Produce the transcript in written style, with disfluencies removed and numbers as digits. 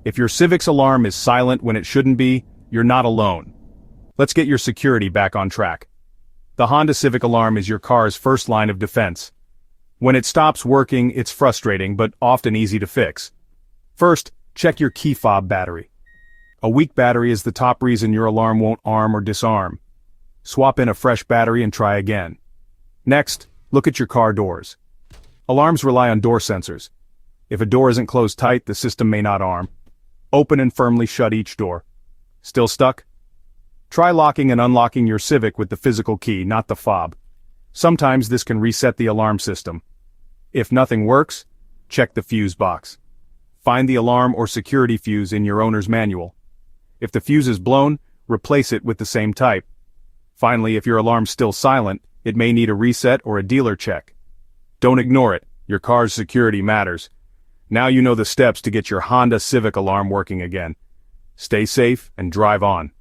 If your Civic's alarm is silent when it shouldn't be, you're not alone. Let's get your security back on track. The Honda Civic alarm is your car's first line of defense. When it stops working, it's frustrating but often easy to fix. First, check your key fob battery. A weak battery is the top reason your alarm won't arm or disarm. Swap in a fresh battery and try again. Next, look at your car doors. Alarms rely on door sensors. If a door isn't closed tight, the system may not arm. Open and firmly shut each door. Still stuck? Try locking and unlocking your Civic with the physical key, not the fob. Sometimes this can reset the alarm system. If nothing works, check the fuse box. Find the alarm or security fuse in your owner's manual. If the fuse is blown, replace it with the same type. Finally, if your alarm's still silent, it may need a reset or a dealer check. Don't ignore it. Your car's security matters. Now you know the steps to get your Honda Civic alarm working again. Stay safe and drive on.